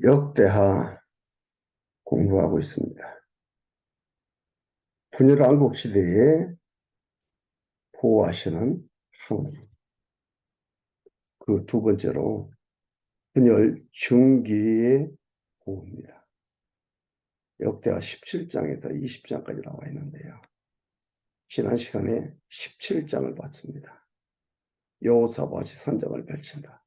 역대하 공부하고 있습니다. 분열 왕국 시대에 보호하시는 하나님. 그 두 번째로 분열 중기의 보호입니다. 역대하 17장에서 20장까지 나와 있는데요. 지난 시간에 17장을 봤습니다. 여호사밧이 선정을 펼친다.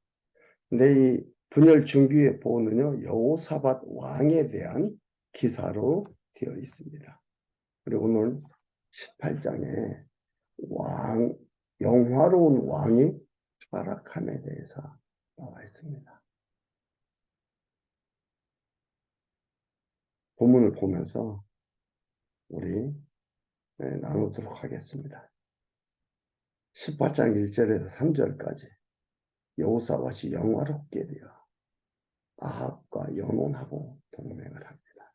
근데 이 분열 중기의 보호는요, 여호사밧 왕에 대한 기사로 되어 있습니다. 그리고 오늘 18장에 영화로운 왕이 타락함에 대해서 나와 있습니다. 본문을 보면서 우리 나누도록 하겠습니다. 18장 1절에서 3절까지 여호사밧이 영화롭게 되어 아합과 연혼하고 동맹을 합니다.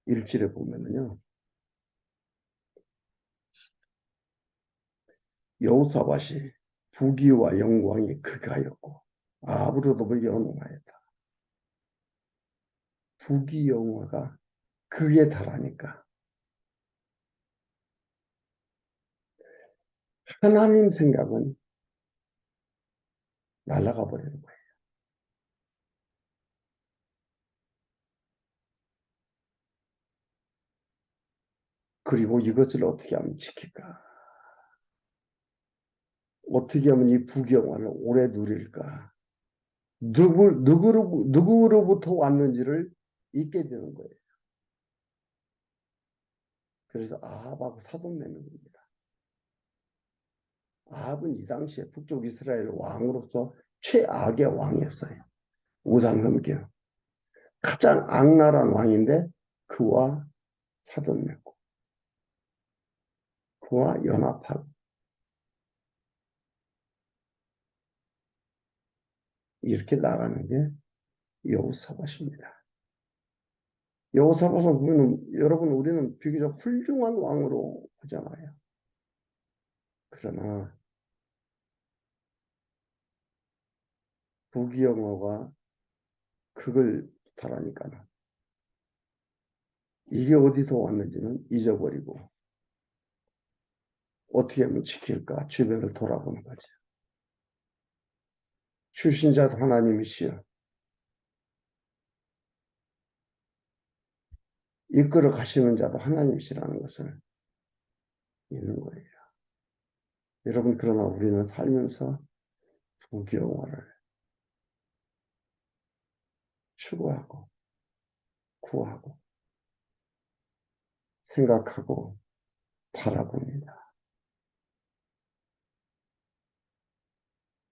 1절에 보면은요, 여호사밧이 부귀와 영광이 극하였고 아합으로도 연혼하였다. 부귀 영화가 극에 달하니까 하나님 생각은 날아가 버리는 거예요. 그리고 이것을 어떻게 하면 지킬까? 어떻게 하면 이 부경화를 오래 누릴까? 누구로부터 왔는지를 잊게 되는 거예요. 그래서 아합하고 사돈내는 겁니다. 아합은 이 당시에 북쪽 이스라엘 왕으로서 최악의 왕이었어요. 우상섬기요. 가장 악랄한 왕인데 그와 사돈맺고 그와 연합하고 이렇게 나가는 게 여호사밧입니다. 여호사밧은 보면 여러분 우리는 비교적 훌륭한 왕으로 보잖아요. 그러나 부귀영화가 그걸 달하니까는 이게 어디서 왔는지는 잊어버리고 어떻게 하면 지킬까 주변을 돌아보는 거죠. 주신 자도 하나님이시여 이끌어 가시는 자도 하나님이시라는 것을 믿는 거예요. 여러분 그러나 우리는 살면서 부귀영화를 추구하고 구하고 생각하고 바라봅니다.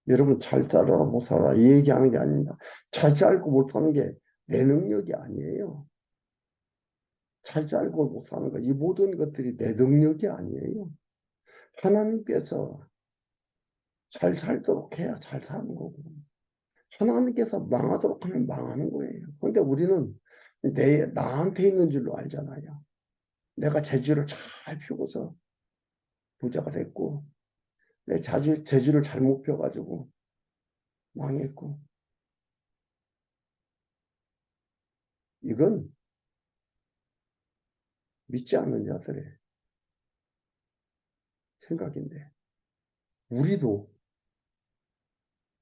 여러분 잘 살아 못 살아 이 얘기하는 게 아닙니다. 잘 살고 못 사는 게 내 능력이 아니에요. 잘 살고 못 사는 거 이 모든 것들이 내 능력이 아니에요. 하나님께서 잘 살도록 해야 잘 사는 거고 하나님께서 망하도록 하면 망하는 거예요. 그런데 우리는 나한테 있는 줄로 알잖아요. 내가 재주를 잘 피워서 부자가 됐고 내 재주를 잘못 펴가지고 망했고 이건 믿지 않는 자들의 생각인데 우리도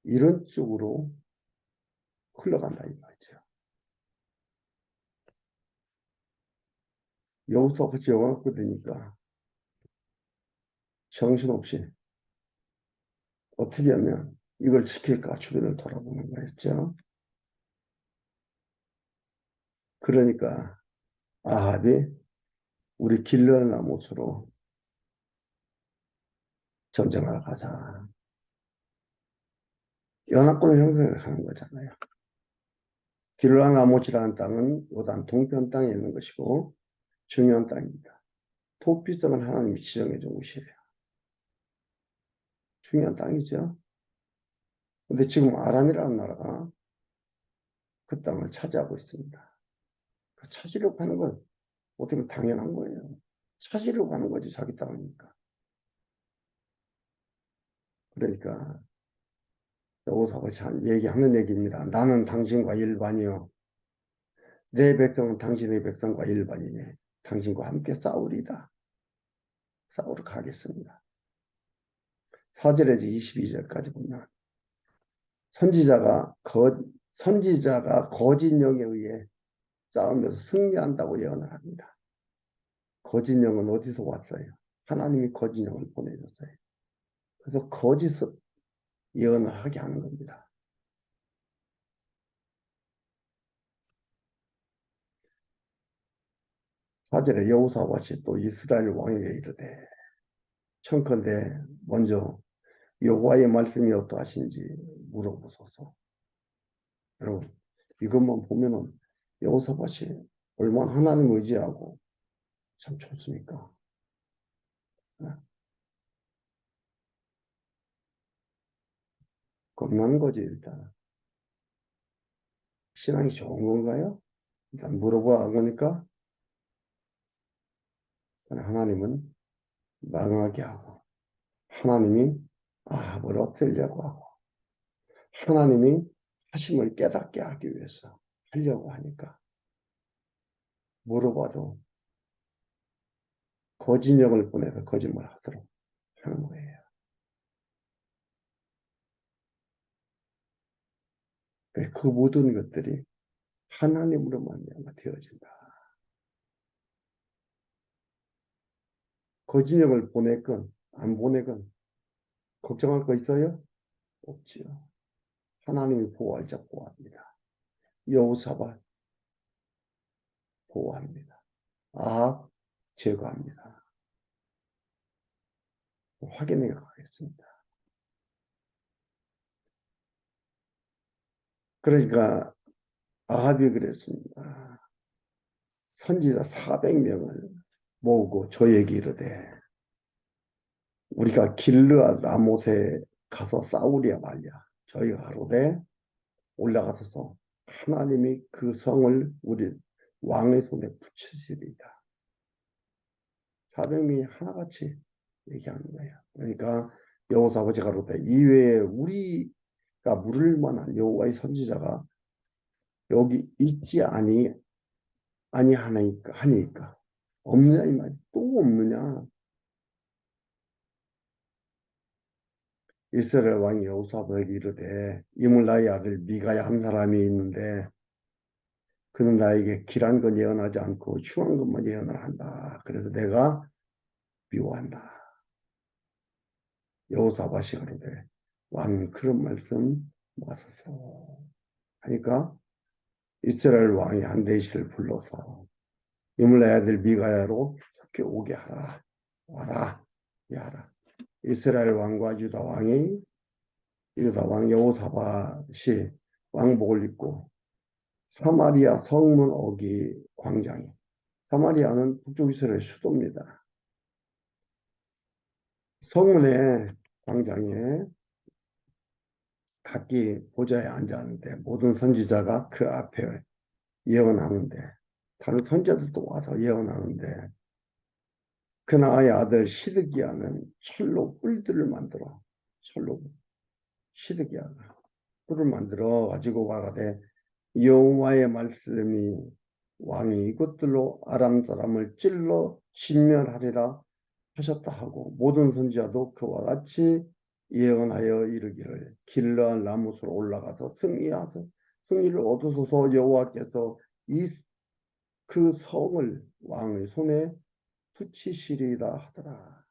이런 쪽으로 흘러간다 이 말이죠. 여기서 같이 영화 갖고 되니까 정신없이 어떻게 하면 이걸 지킬까 주변을 돌아보는 거였죠. 그러니까 아합이 우리 길르나못으로 전쟁하러 가자. 연합군을 형성하는 거잖아요. 길르나못이라는 땅은 요단 동편 땅에 있는 것이고 중요한 땅입니다. 토피성은 하나님이 지정해 준 곳이에요. 중요한 땅이죠. 근데 지금 아람이라는 나라가 그 땅을 차지하고 있습니다. 그 차지려고 하는 건 어떻게 보면 당연한 거예요. 차지려고 하는 거지 자기 땅이니까. 그러니까 여호사밧이 얘기하는 얘기입니다. 나는 당신과 일반이요. 내 백성은 당신의 백성과 일반이니 당신과 함께 싸우리다. 싸우러 가겠습니다. 4절에서 22절까지 보면 선지자가 선지자가 거짓 영에 의해 싸우면서 승리한다고 예언을 합니다. 거짓 영은 어디서 왔어요? 하나님이 거짓 영을 보내줬어요. 그래서 거짓 예언을 하게 하는 겁니다. 4절에 여호사밧이 또 이스라엘 왕에게 이르되 청컨대 먼저 여호와의 말씀이 어떠하신지 물어보소서. 여러분 이것만 보면은 여호사밧이 얼마나 하나님 의지하고 참 좋습니까? 겁나는 거지 일단. 신앙이 좋은 건가요? 일단 물어봐 보니까 하나님은 망하게 하고 하나님이 아합을 없애려고 하고 하나님이 하심을 깨닫게 하기 위해서 하려고 하니까 물어봐도 거짓 영을 보내서 거짓말 하도록 하는 거예요. 그 모든 것들이 하나님으로 말미암아 되어진다. 거짓 영을 보내건 안 보내건 걱정할 거 있어요? 없지요. 하나님이 보호할 자 보호합니다. 여호사밧 보호합니다. 아합 제거합니다. 확인해 가겠습니다. 그러니까 아합이 그랬습니다. 선지자 400명을 모으고 저에게 이르되 우리가 길르앗 라못에 가서 싸우랴 말랴. 저희가 가로되 올라가서 하나님이 그 성을 우리 왕의 손에 붙이시리이다. 400명이 하나같이 얘기하는 거예요. 그러니까 여호사밧이 가로되 이외에 우리가 물을 만한 여호와의 선지자가 여기 있지 아니하니까 없느냐 이 말이 또 없느냐. 이스라엘 왕이 여호사밧에게 이르되 이물나의 아들 미가야 한 사람이 있는데 그는 나에게 길한 건 예언하지 않고 흉한 것만 예언을 한다. 그래서 내가 미워한다. 여호사밧이 가로되 왕은 그런 말씀 마소서 하니까 이스라엘 왕이 한데시를 불러서 이물나의 아들 미가야로 저렇게 오게 하라. 와라. 야라. 이스라엘 왕과 유다 왕 여호사밧이 왕복을 입고 사마리아 성문 어기 광장에 사마리아는 북쪽 이스라엘 수도입니다. 성문의 광장에 각기 보좌에 앉았는데 모든 선지자가 그 앞에 예언하는데 다른 선지자들도 와서 예언하는데 그나의 아들 시드기야는 철로 뿔들을 만들어 철로 시드기야가 뿔을 만들어 가지고 말하되 여호와의 말씀이 왕이 이것들로 아람 사람을 찔러 진멸하리라 하셨다 하고 모든 선지자도 그와 같이 예언하여 이르기를 길르앗 라못으로 올라가서 승리를 얻으소서 여호와께서 그 성을 왕의 손에 붙이시리다 하더라.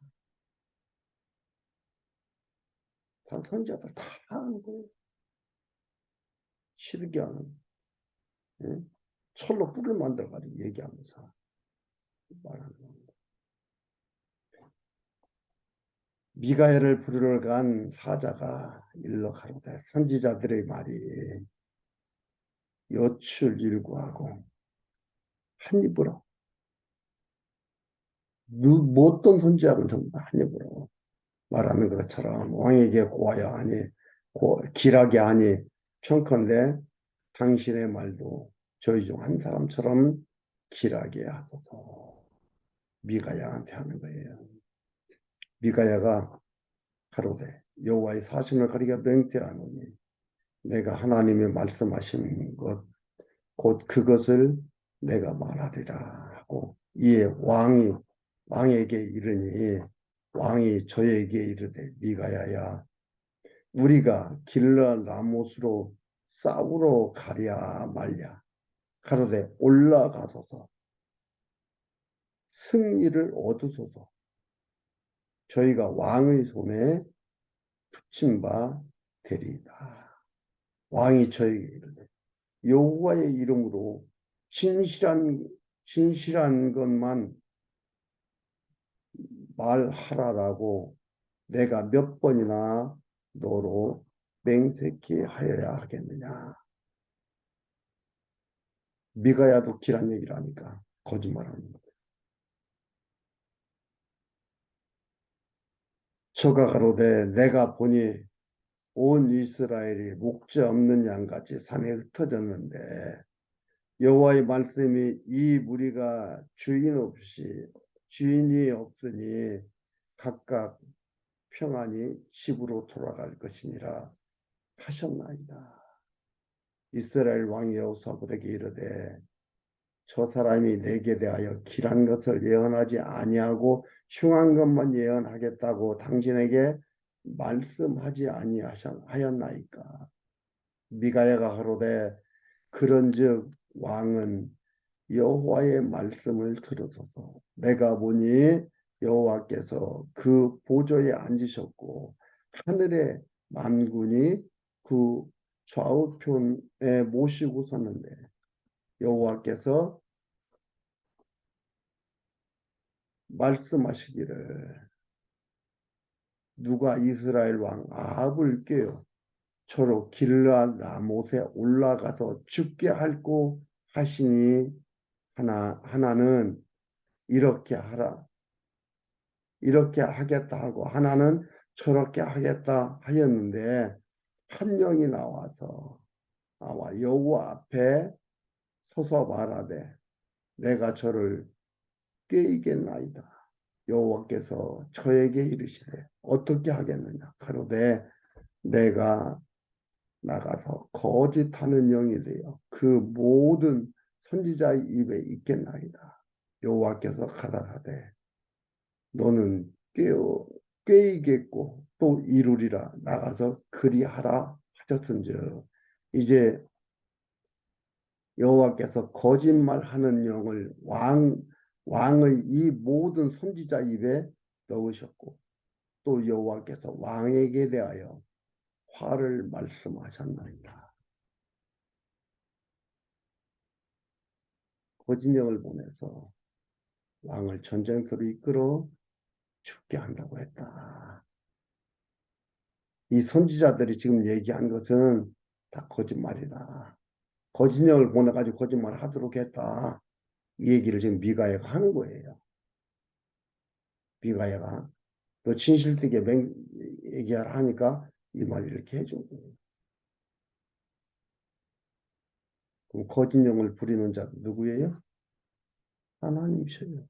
다 선지자들 다 하는 거예요. 시드기야는 철로 뿔을 만들어가지고 얘기하면서 말하는 겁니다. 미가엘을 부르러 간 사자가 일러 가로되 선지자들의 말이 여출일구하고 한 입으로 어떤 선지자는 전부 한 입으로 말하는 것처럼 왕에게 고하여 하니 길하게 하니 청컨대 당신의 말도 저희 중 한 사람처럼 길하게 하소서. 미가야한테 하는 거예요. 미가야가 가로되 여호와의 사심을 가리켜 맹태하노니 내가 하나님의 말씀하신 것 곧 그것을 내가 말하리라 하고 이에 왕에게 이르니 왕이 저에게 이르되 미가야야 우리가 길르앗 라못으로 싸우러 가랴 말랴 가로되 올라가소서 승리를 얻으소서 저희가 왕의 손에 붙임 바 되리이다. 왕이 저에게 이르되 여호와의 이름으로 진실한 것만 말하라라고 내가 몇 번이나 너로 맹세케 하여야 하겠느냐. 미가야도 길한 얘기를 하니까 거짓말하는 거예요. 저가 가로되 내가 보니 온 이스라엘이 목재 없는 양같이 산에 흩어졌는데 여호와의 말씀이 이 무리가 주인이 없으니 각각 평안히 집으로 돌아갈 것이니라 하셨나이다. 이스라엘 왕이 여호사밧에게 이르되 저 사람이 내게 대하여 길한 것을 예언하지 아니하고 흉한 것만 예언하겠다고 당신에게 말씀하지 아니하였나이까. 미가야가 가로되 그런즉 왕은 여호와의 말씀을 들으소서. 내가 보니 여호와께서 그 보좌에 앉으셨고 하늘의 만군이 그 좌우편에 모시고 섰는데 여호와께서 말씀하시기를 누가 이스라엘 왕 아합을 꾀어 저로 길르앗 라못에 올라가서 죽게 할고 하시니 하나는 이렇게 하라 이렇게 하겠다 하고 하나는 저렇게 하겠다 하였는데 한 영이 나와 여호와 앞에 서서 말하되 내가 저를 꾀이겠나이다. 여호와께서 저에게 이르시되 어떻게 하겠느냐 가로되 내가 나가서 거짓하는 영이 되어 그 모든 선지자의 입에 있겠나이다. 여호와께서 가라사대 너는 꾀이겠고 또 이루리라 나가서 그리하라 하셨은즉 이제 여호와께서 거짓말하는 영을 왕의 이 모든 선지자 입에 넣으셨고 또 여호와께서 왕에게 대하여 화를 말씀하셨나이다. 거짓 영을 보내서 왕을 전쟁터로 이끌어 죽게 한다고 했다. 이 선지자들이 지금 얘기한 것은 다 거짓말이다. 거짓령을 보내가지고 거짓말 하도록 했다. 이 얘기를 지금 미가야가 하는 거예요. 미가야가 너 진실되게 얘기하라 하니까 이 말을 이렇게 해준 거예요. 그럼 거짓령을 부리는 자 누구예요? 하나님이셔요.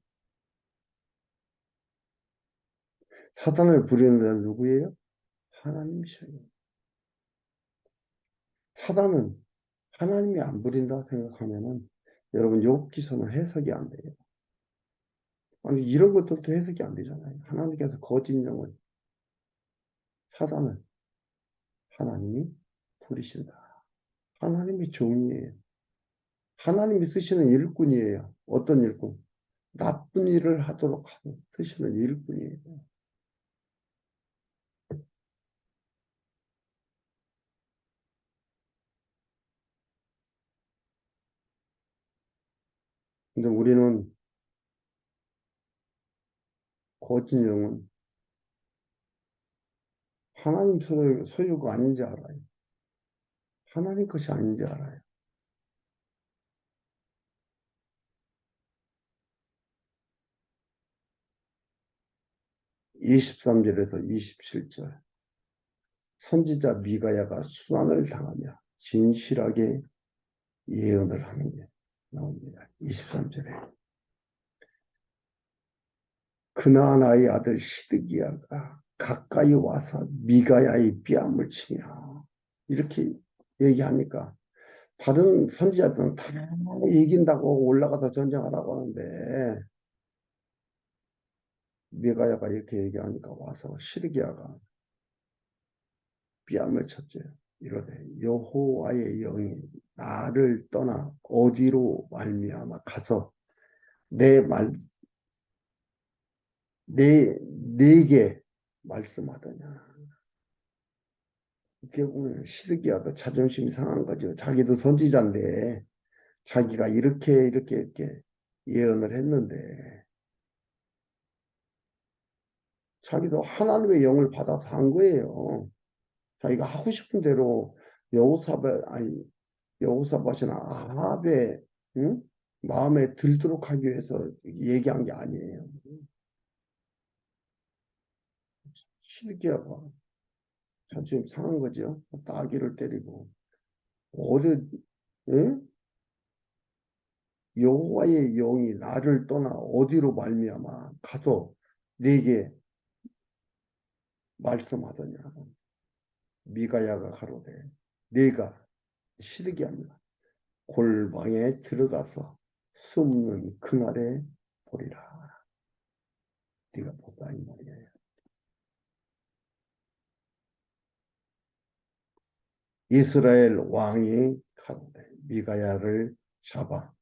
사단을 부리는 자 누구예요? 하나님이셔요. 사단은 하나님이 안 부린다 생각하면은 여러분 욥기서는 해석이 안 돼요. 아니 이런 것들도 해석이 안 되잖아요. 하나님께서 거짓 영을 사단을 하나님이 부리신다. 하나님이 종이에요. 하나님이 쓰시는 일꾼이에요. 어떤 일꾼? 나쁜 일을 하도록 쓰시는 일꾼이에요. 근데 우리는 거짓 영은 하나님 소유가 아닌지 알아요. 하나님 것이 아닌지 알아요. 23절에서 27절 선지자 미가야가 수난을 당하며 진실하게 예언을 하는 게 나옵니다. 23절에 그나안의 아들 시드기야가 가까이 와서 미가야의 뺨을 치며 이렇게 얘기하니까 다른 선지자들은 다 이긴다고 올라가서 전쟁하라고 하는데 미가야가 이렇게 얘기하니까 와서 시드기야가 뺨을 쳤죠. 이러되 여호와의 영이 나를 떠나 어디로 말미암아 가서 내 말, 내게 말씀하더냐. 결국은 시드기야도 자존심이 상한 거죠. 자기도 선지자인데 자기가 이렇게 예언을 했는데 자기도 하나님의 영을 받아서 한 거예요. 자기가 하고 싶은 대로 여호사밧 아니 여호사밧이나 아합의 응? 마음에 들도록 하기 위해서 얘기한 게 아니에요. 시드기야가 자존심 상한 거죠. 따귀를 때리고 어디 응? 여호와의 영이 나를 떠나 어디로 말미암아 가서 네게 말씀하더냐. 미가야가 가로되 네가 시드기야입니다. 골방에 들어가서 숨는 그날에 보리라. 네가 보다 이 말이에요. 이스라엘 왕이 가로되 미가야를 잡아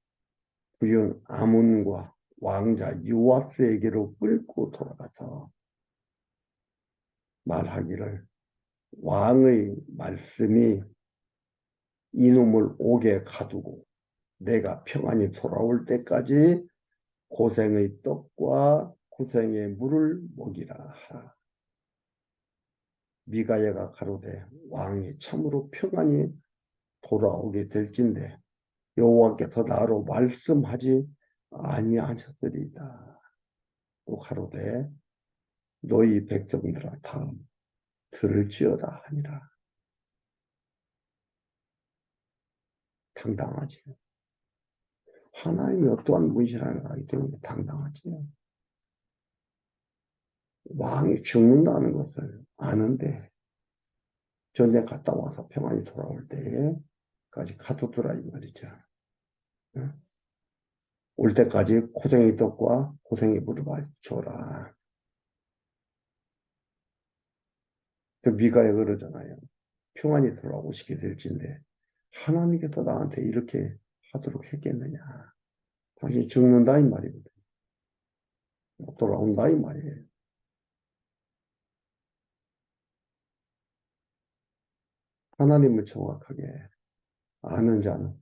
부윤 아문과 왕자 요아스에게로 끌고 돌아가서 말하기를 왕의 말씀이 이놈을 옥에 가두고 내가 평안히 돌아올 때까지 고생의 떡과 고생의 물을 먹이라 하라. 미가야가 가로되 왕이 참으로 평안히 돌아오게 될진데 여호와께서 나로 말씀하지 아니하셨으리이다. 또 가로되 너희 백성들아 다 들을지어다 하니라. 당당하지. 하나님이 어떠한 분이시라는 걸 알기 때문에 당당하지. 왕이 죽는다는 것을 아는데 전쟁 갔다 와서 평안히 돌아올 때까지 가둬두라 이 말이죠. 응? 올 때까지 고생의 떡과 고생의 물을 줘라. 그 미가에 그러잖아요. 평안히 돌아오시게 될진데 하나님께서 나한테 이렇게 하도록 했겠느냐. 당신이 죽는다 이 말이거든. 못 돌아온다 이 말이에요. 하나님을 정확하게 아는 자는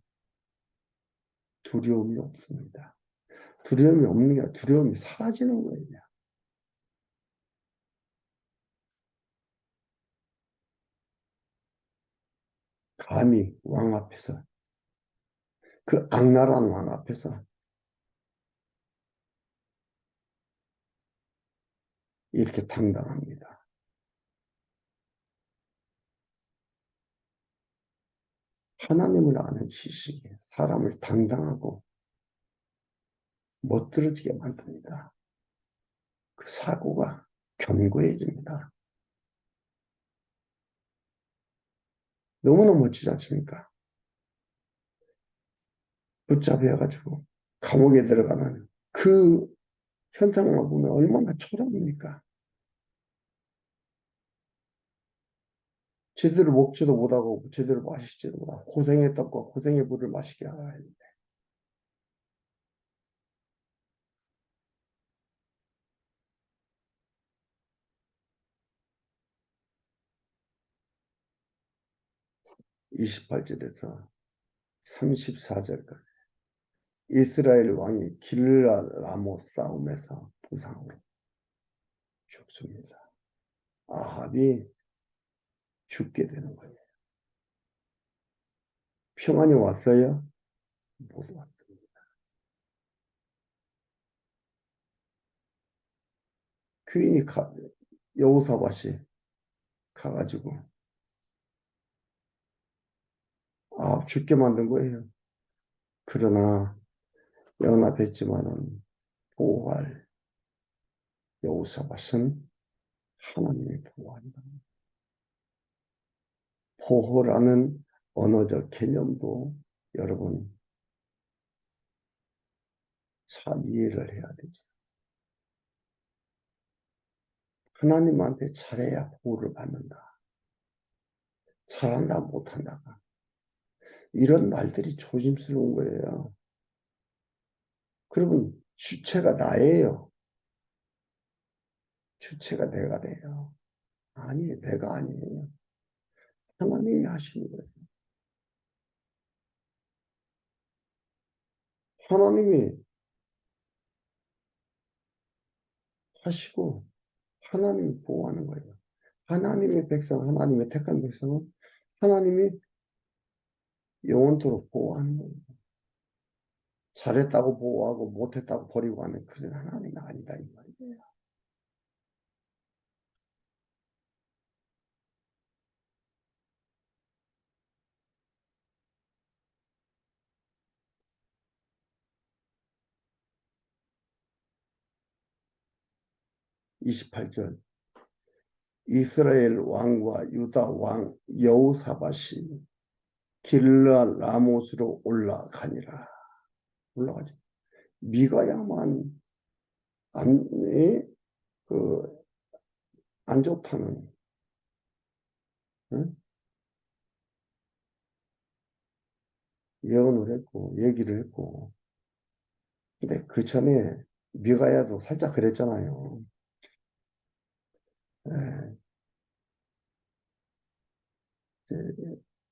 두려움이 없습니다. 두려움이 없는 게 아니라 두려움이 사라지는 거예요. 감히 왕 앞에서 그 악랄한 왕 앞에서 이렇게 당당합니다. 하나님을 아는 지식이 사람을 당당하고 멋들어지게 만듭니다. 그 사고가 견고해집니다. 너무나 멋지지 않습니까? 붙잡혀가지고 감옥에 들어가는 그 현상만 보면 얼마나 초라합니까? 제대로 먹지도 못하고 제대로 마시지도 못하고 고생의 떡과 고생의 물을 마시게 하라 했는데 28절에서 34절까지 이스라엘 왕이 길라라모 싸움에서 부상으로 죽습니다. 아합이 죽게 되는 거예요. 평안이 왔어요? 못 왔습니다. 귀인이 여호사밧이 가가지고 아합 죽게 만든 거예요. 그러나 연합했지만은 보호할 여호사밧은 하나님이 보호한다. 보호라는 언어적 개념도 여러분 잘 이해를 해야 되죠. 하나님한테 잘해야 보호를 받는다. 잘한다 못한다가 이런 말들이 조심스러운 거예요. 그러면 주체가 나예요. 주체가 내가 돼요. 아니, 내가 아니에요. 하나님이 하시는 거예요. 하나님이 하시고 하나님이 보호하는 거예요. 하나님의 백성, 하나님의 택한 백성은 하나님이 영원토록 보호하는 거예요. 잘했다고 보호하고 못했다고 버리고 하는 그런 하나님이 아니다 이 말이에요. 28절 이스라엘 왕과 유다 왕 여호사밧이 길르앗 라못으로 올라가니라. 올라가죠. 미가야만 안, 그, 안 좋다는 응? 예언을 했고 얘기를 했고 근데 그 전에 미가야도 살짝 그랬잖아요. 예, 이제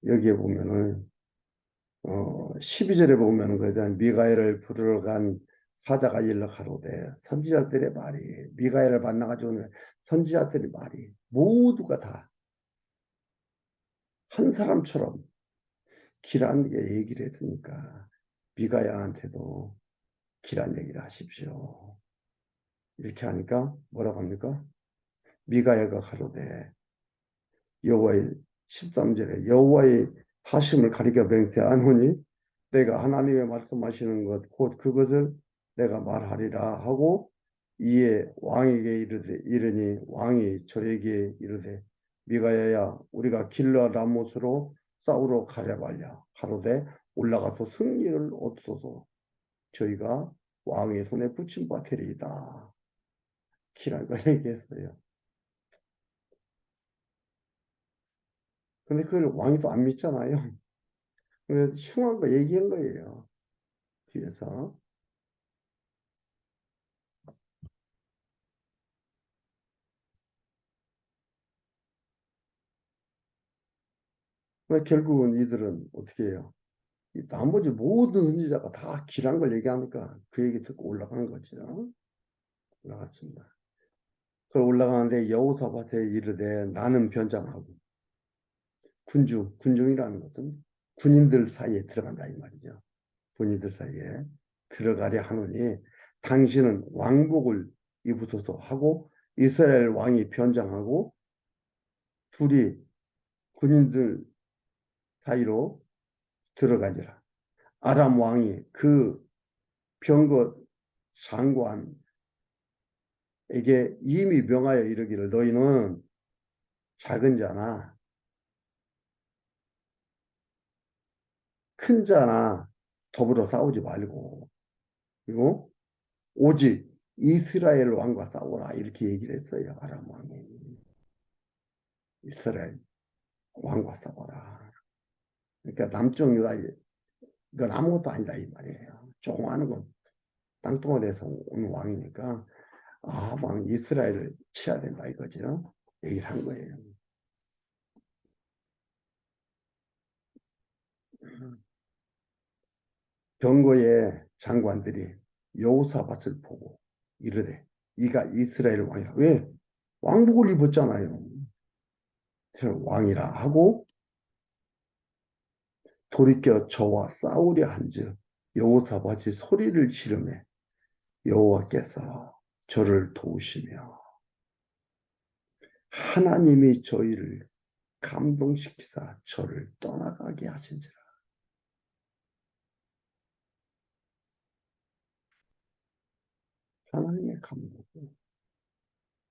여기에 보면은 12절에 보면은 그냥 미가엘을 부르러 간 사자가 일러가로되 선지자들의 말이 미가엘을 만나가지고 선지자들의 말이 모두가 다 한 사람처럼 길한 얘기를 했으니까 미가야한테도 길한 얘기를 하십시오. 이렇게 하니까 뭐라고 합니까? 미가야가 가로되 여호와의 13절에 여호와의 하심을 가리켜 맹세하노니 내가 하나님의 말씀하시는 것 곧 그것을 내가 말하리라 하고 이에 왕에게 이르니 왕이 저에게 이르되 미가야야 우리가 길르앗 라못으로 싸우러 가려 말랴 가로되 올라가서 승리를 얻소서 저희가 왕의 손에 붙임 바 되리이다. 키라고 얘기했어요. 근데 그걸 왕이 또 안 믿잖아요. 그래서 흉한 거 얘기한 거예요. 뒤에서. 근데 결국은 이들은 어떻게 해요? 이 나머지 모든 선지자가 다 길한 걸 얘기하니까 그 얘기 듣고 올라간 거죠. 올라갔습니다. 그걸 올라가는데 여호사밧에 이르되 나는 변장하고 군중이라는 것은 군인들 사이에 들어간다 이 말이죠. 군인들 사이에 들어가려 하노니 당신은 왕복을 입으소서 하고 이스라엘 왕이 변장하고 둘이 군인들 사이로 들어가니라. 아람 왕이 그 병거 장관에게 이미 명하여 이르기를 너희는 작은 자나 큰 자나 더불어 싸우지 말고 그리고 오직 이스라엘 왕과 싸우라 이렇게 얘기를 했어요. 아람 왕이 이스라엘 왕과 싸워라. 그러니까 남쪽 유다 이건 아무것도 아니다 이 말이에요. 조그마한 건 땅덩어리에서 온 왕이니까 왕 이스라엘을 치야 된다 이거죠. 얘기를 한 거예요. 병거의 장관들이 여호사밧을 보고 이르되 이가 이스라엘 왕이라. 왜? 왕복을 입었잖아요. 왕이라 하고 돌이켜 저와 싸우려 한즉 여호사밧이 소리를 지르매 여호와께서 저를 도우시며 하나님이 저희를 감동시키사 저를 떠나가게 하신지라. 하나님의 감동.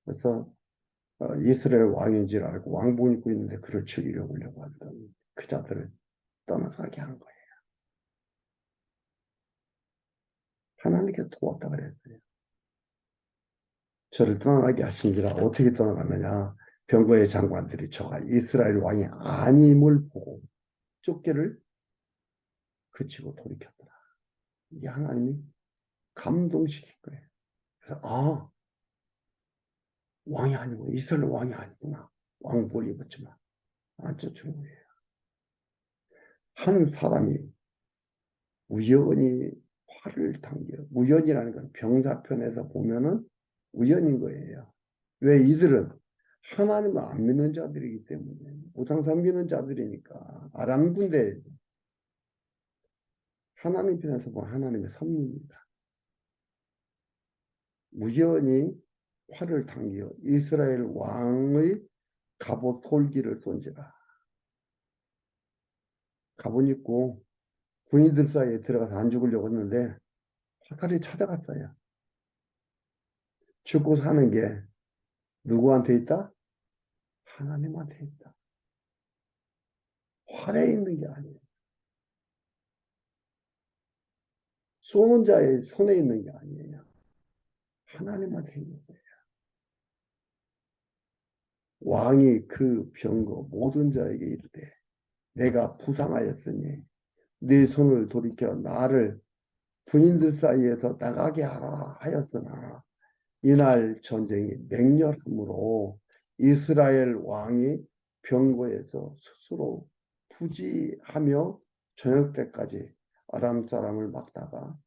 그래서 이스라엘 왕인 줄 알고 왕복 입고 있는데 그를 죽이려고 하던 그 자들을 떠나가게 한 거예요. 하나님께 도왔다 그랬어요. 저를 떠나가게 하신지라. 어떻게 떠나가느냐. 병거의 장관들이 저가 이스라엘 왕이 아님을 보고 쫓기를 그치고 돌이켰더라. 이게 하나님이 감동시킨 거예요. 그래서 왕이 아니고 이스라엘 왕이 아니구나. 왕복을 입었지만 안 쫓은 거예요. 한 사람이 우연히 화를 당겨. 우연이라는 건 병사편에서 보면은 우연인 거예요. 왜 이들은 하나님을 안 믿는 자들이기 때문에 우상 섬기는 자들이니까 아람 군대 하나님 편에서 보면 하나님의 섭리입니다. 우연히 화를 당겨 이스라엘 왕의 갑옷 돌기를 쏜지라. 갑옷 입고 군인들 사이에 들어가서 안 죽으려고 했는데 화살이 찾아갔어요. 죽고 사는 게 누구한테 있다? 하나님한테 있다. 활에 있는 게 아니에요. 쏘는 자의 손에 있는 게 아니에요. 하나님한테 있는 거예요. 왕이 그 병거 모든 자에게 이르되 내가 부상하였으니 네 손을 돌이켜 나를 군인들 사이에서 나가게 하라 하였으나 이날 전쟁이 맹렬함으로 이스라엘 왕이 병거에서 스스로 부지하며 저녁 때까지 아람 사람을 막다가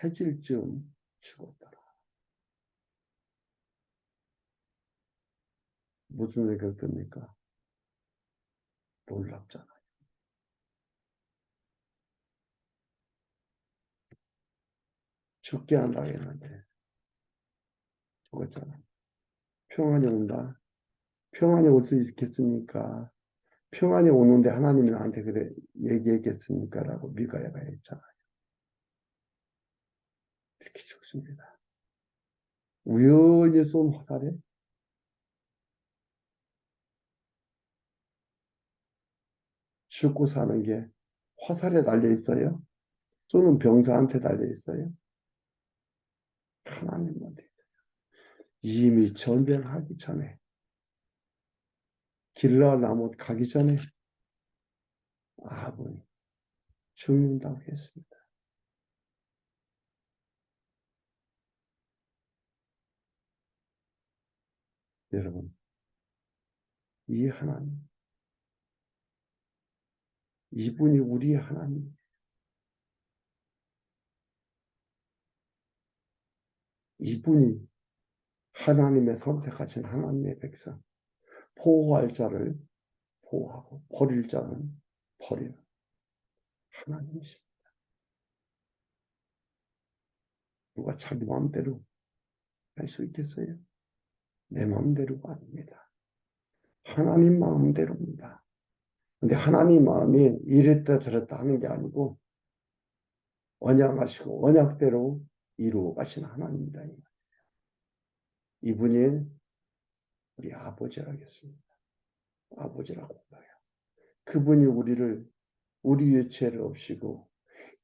해질 즈음 죽었더라. 무슨 얘기가 듭니까? 놀랍잖아요. 죽게 한다고 했는데 죽었잖아요. 평안이 온다. 평안이 올 수 있겠습니까? 평안이 오는데 하나님이 나한테 그래 얘기했겠습니까? 라고 미가야가 했잖아요. 이렇게 죽습니다. 우연히 쏜 화살에 죽고 사는 게 화살에 달려 있어요? 쏘는 병사한테 달려 있어요? 하나님한테. 이미 전쟁하기 전에 길라나못 가기 전에 아합은 죽는다고 했습니다. 여러분, 이 하나님, 이분이 우리의 하나님, 이분이 하나님의 선택하신 하나님의 백성, 보호할 자를 보호하고 버릴 자는 버리는 하나님이십니다. 누가 자기 마음대로 할 수 있겠어요? 내 마음대로가 아닙니다. 하나님 마음대로입니다. 근데 하나님 마음이 이랬다 저랬다 하는 게 아니고 언약하시고 언약대로 이루어 가신 하나님입니다. 이분이 우리 아버지라겠습니다. 아버지라고 봐요. 그분이 우리를 우리의 죄를 없이고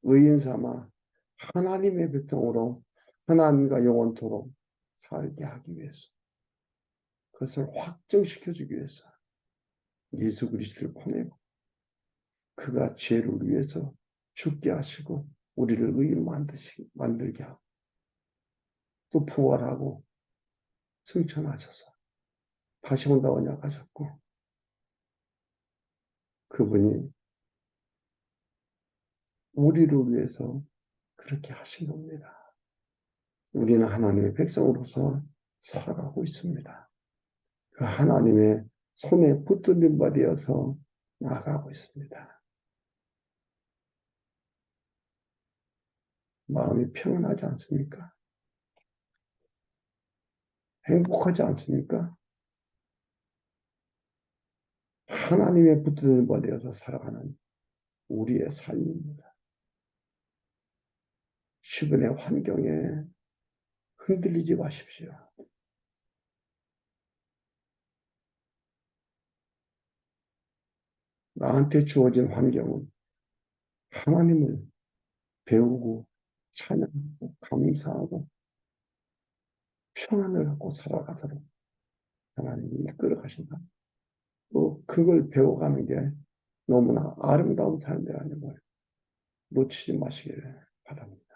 의인 삼아 하나님의 백성으로 하나님과 영원토록 살게 하기 위해서 그것을 확정시켜 주기 위해서 예수 그리스도를 보내고 그가 죄를 위해서 죽게 하시고 우리를 의인 만들게 하고 또 부활하고 승천하셔서 다시 온다 언약하셨고 그분이 우리를 위해서 그렇게 하신 겁니다. 우리는 하나님의 백성으로서 살아가고 있습니다. 그 하나님의 손에 붙들린 바 되어서 나아가고 있습니다. 마음이 평안하지 않습니까? 행복하지 않습니까? 하나님의 붙들린 바 되어서 살아가는 우리의 삶입니다. 주변의 환경에 흔들리지 마십시오. 나한테 주어진 환경은 하나님을 배우고 찬양하고 감사하고 평안을 갖고 살아가도록 하나님이 이끌어 가신다. 또 그걸 배워가는 게 너무나 아름다운 삶이라는 걸 놓치지 마시기를 바랍니다.